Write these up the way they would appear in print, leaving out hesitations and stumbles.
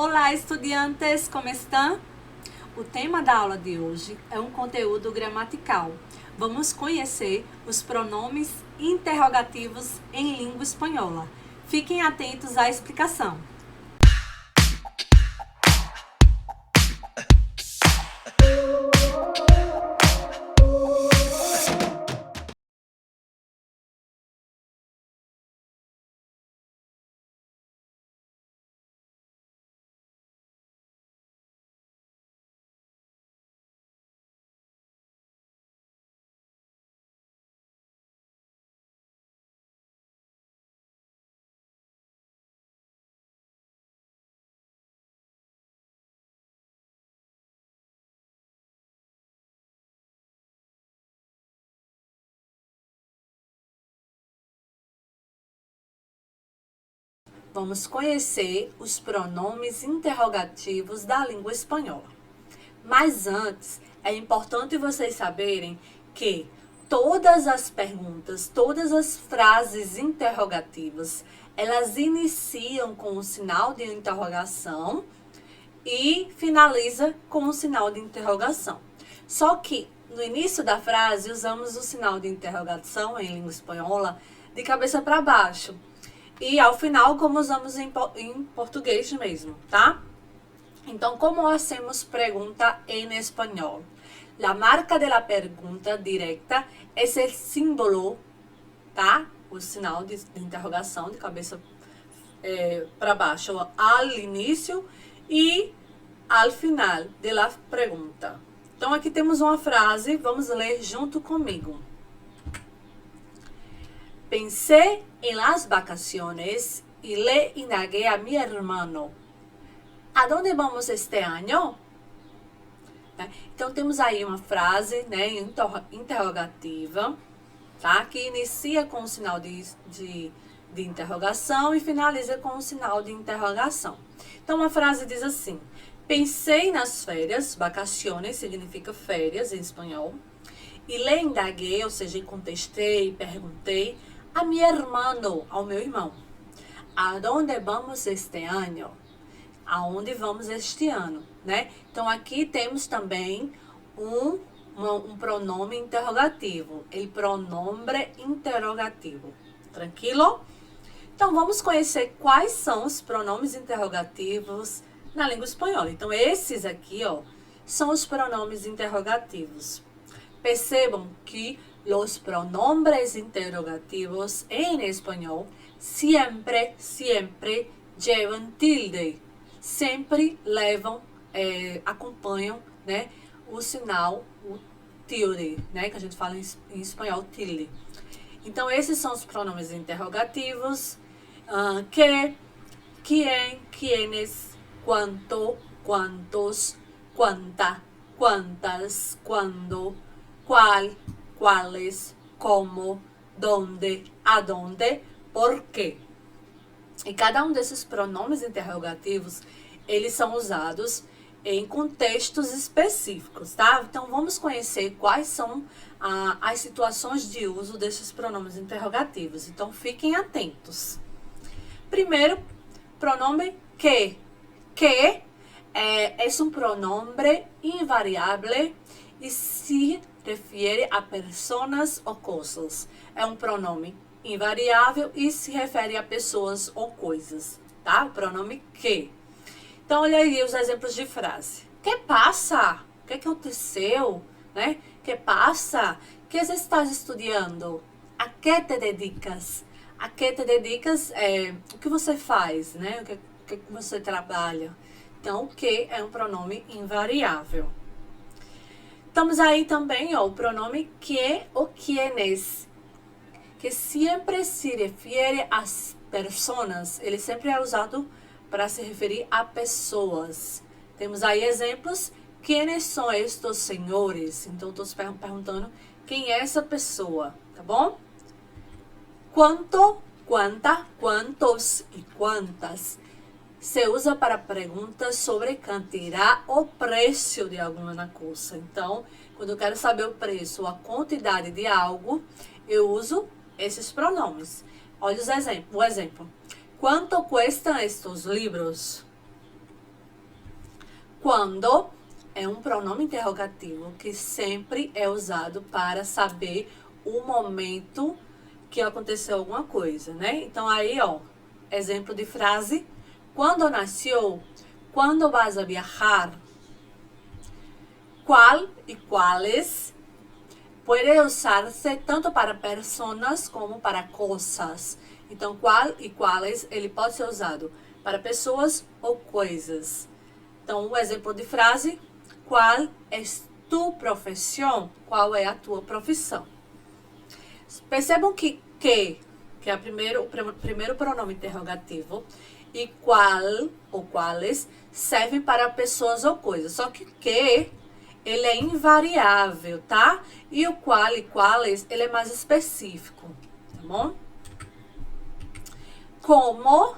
Olá, estudiantes, como estão? O tema da aula de hoje é um conteúdo gramatical. Vamos conhecer os pronomes interrogativos em língua espanhola. Fiquem atentos à explicação. Vamos conhecer os pronomes interrogativos da língua espanhola. Mas antes, é importante vocês saberem que todas as perguntas, todas as frases interrogativas, elas iniciam com o sinal de interrogação e finaliza com o sinal de interrogação. Só que no início da frase usamos o sinal de interrogação em língua espanhola de cabeça para baixo. E ao final, como usamos em português mesmo, tá? Então, como hacemos pregunta en español? La marca de la pregunta directa es el símbolo, tá? O sinal de interrogação de cabeça para baixo ao início e ao final de la pergunta. Então, aqui temos uma frase, vamos ler junto comigo. Pensé en las vacaciones y le indagué a mi hermano: ¿a dónde vamos este año? Então, temos aí uma frase, né, interrogativa, tá? Que inicia com o sinal de interrogação e finaliza com o sinal de interrogação. Então, uma frase diz assim: pensei nas férias, vacaciones significa férias em espanhol, e le indagué, ou seja, contestei, perguntei, a mi hermano, ao meu irmão: ¿a dónde vamos este año? Aonde vamos este ano, né? Então, aqui temos também um pronome interrogativo, el pronombre interrogativo. Tranquilo? Então, vamos conhecer quais são os pronomes interrogativos na língua espanhola. Então, esses aqui, ó, são os pronomes interrogativos. Percebam que los pronombres interrogativos en español siempre llevan tilde. Sempre levam, acompanham, né, o sinal, o tilde, né, que a gente fala em espanhol, tilde. Então, esses são os pronomes interrogativos: que, quién, quiénes, cuánto, cuántos, cuánta, cuántas, cuándo, cuál, cuáles, cómo, dónde, adonde, por qué. E cada um desses pronomes interrogativos, eles são usados em contextos específicos, tá? Então, vamos conhecer quais são as situações de uso desses pronomes interrogativos. Então, fiquem atentos. Primeiro, pronome que. Que é um pronome invariável e se refere a pessoas ou coisas. É um pronome invariável e se refere a pessoas ou coisas, tá? O pronome que. Então, olha aí os exemplos de frase. Que passa? O que aconteceu? Né? Que passa? Que estás estudando? A que te dedicas? A que te dedicas é o que você faz, né? O que você trabalha. Então, o que é um pronome invariável. Estamos aí também, ó, o pronome que ou quienes, que sempre se refere às pessoas. Ele sempre é usado para se referir a pessoas. Temos aí exemplos: quem são estes senhores? Então, estou perguntando quem é essa pessoa, tá bom? Quanto, quanta, quantos e quantas se usa para perguntas sobre quantidade ou preço de alguma coisa. Então, quando eu quero saber o preço ou a quantidade de algo, eu uso esses pronomes. Olha o exemplo. Quanto custam estes livros? Quando é um pronome interrogativo que sempre é usado para saber o momento que aconteceu alguma coisa, né? Então aí, ó, exemplo de frase: quando nasceu, quando vas a viajar, qual e quales pode usar-se tanto para personas como para coisas. Então, qual e quales ele pode ser usado para pessoas ou coisas. Então, o exemplo de frase: qual é tu profissão? Qual é a tua profissão? Percebam que é o primeiro pronome interrogativo, e qual ou quales servem para pessoas ou coisas. Só que ele é invariável, tá? E o qual e quales, ele é mais específico, tá bom? Como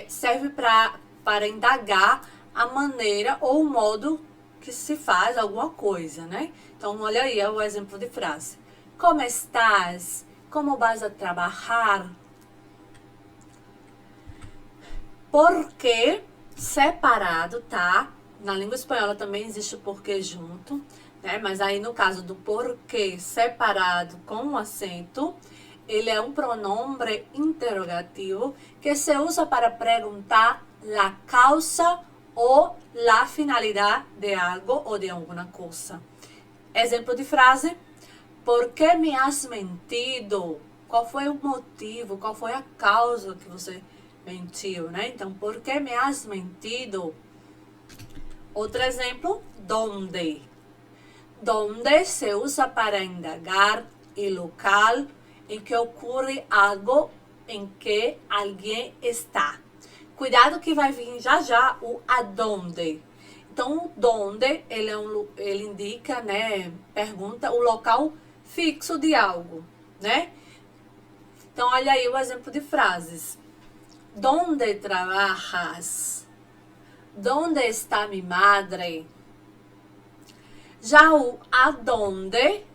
serve para indagar a maneira ou o modo que se faz alguma coisa, né? Então, olha aí o exemplo de frase. Como estás? Como vas a trabalhar? Porque separado, tá? Na língua espanhola também existe o porquê junto, né? Mas aí no caso do porquê separado com um acento, ele é um pronombre interrogativo que se usa para perguntar a causa ou a finalidade de algo ou de alguma coisa. Exemplo de frase: por que me has mentido? Qual foi o motivo? Qual foi a causa que você mentiu, né? Então, por que me has mentido? Outro exemplo: donde. Donde se usa para indagar o local em que ocorre algo em que alguém está. Cuidado que vai vir já o aonde. Então, o donde, ele indica, né, pergunta o local fixo de algo, né? Então, olha aí o exemplo de frases. Donde trabajas? Donde está mi madre? Já o aonde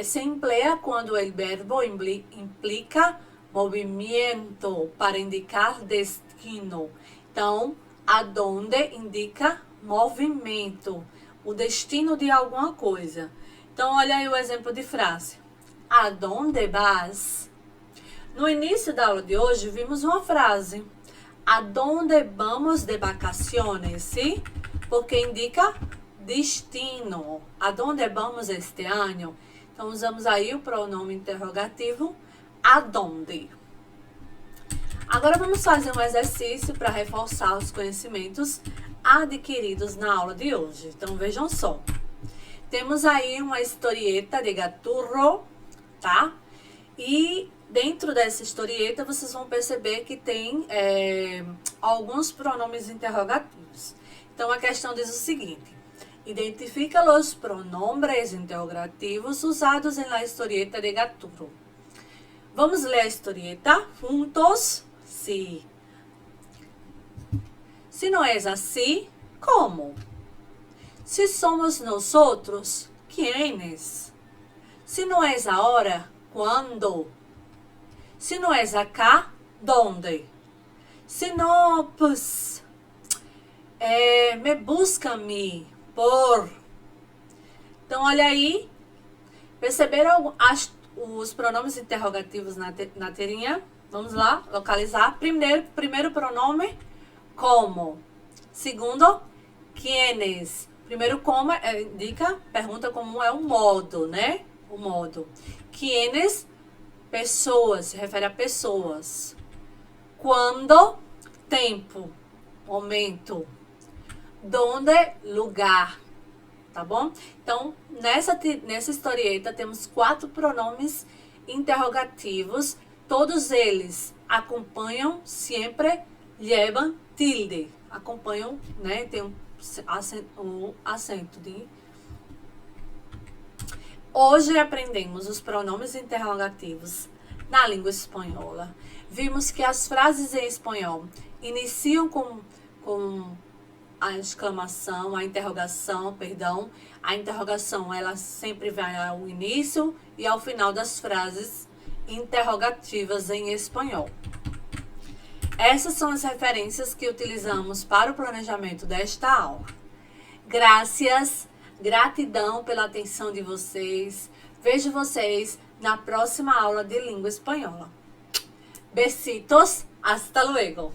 se emplea quando o verbo implica movimento para indicar destino. Então, aonde indica movimento, o destino de alguma coisa. Então, olha aí o exemplo de frase. Aonde vas? No início da aula de hoje, vimos uma frase. Aonde vamos de vacaciones? ¿Sí? Porque indica destino. Aonde vamos este ano? Então, usamos aí o pronome interrogativo aonde. Agora, vamos fazer um exercício para reforçar os conhecimentos adquiridos na aula de hoje. Então, vejam só. Temos aí uma historieta de Gaturro, tá? E dentro dessa historieta, vocês vão perceber que tem alguns pronomes interrogativos. Então, a questão diz o seguinte. Identifica os pronombres interrogativos usados na historieta de Gaturro. Vamos ler a historieta juntos? Sim. Se não é assim, como? Se somos nós outros, ¿quiénes? Se não é agora, quando? Se não é acá, ¿dónde? Se não, pues, me busca-me por. Então, olha aí. Perceberam os pronomes interrogativos na telinha? Vamos lá, localizar. Primeiro pronome, como. Segundo, ¿quiénes? Primeiro, como indica, pergunta como é o modo, né? O modo. ¿Quiénes? Pessoas, se refere a pessoas. Quando? Tempo, momento. Donde? Lugar. Tá bom? Então, nessa historieta temos 4 pronomes interrogativos. Todos eles acompanham, sempre llevan tilde. Acompanham, né? Tem um acento de... Hoje aprendemos os pronomes interrogativos na língua espanhola. Vimos que as frases em espanhol iniciam com a exclamação, a interrogação, perdão. A interrogação, ela sempre vai ao início e ao final das frases interrogativas em espanhol. Essas são as referências que utilizamos para o planejamento desta aula. Graças, gratidão pela atenção de vocês. Vejo vocês na próxima aula de língua espanhola. Besitos, hasta luego.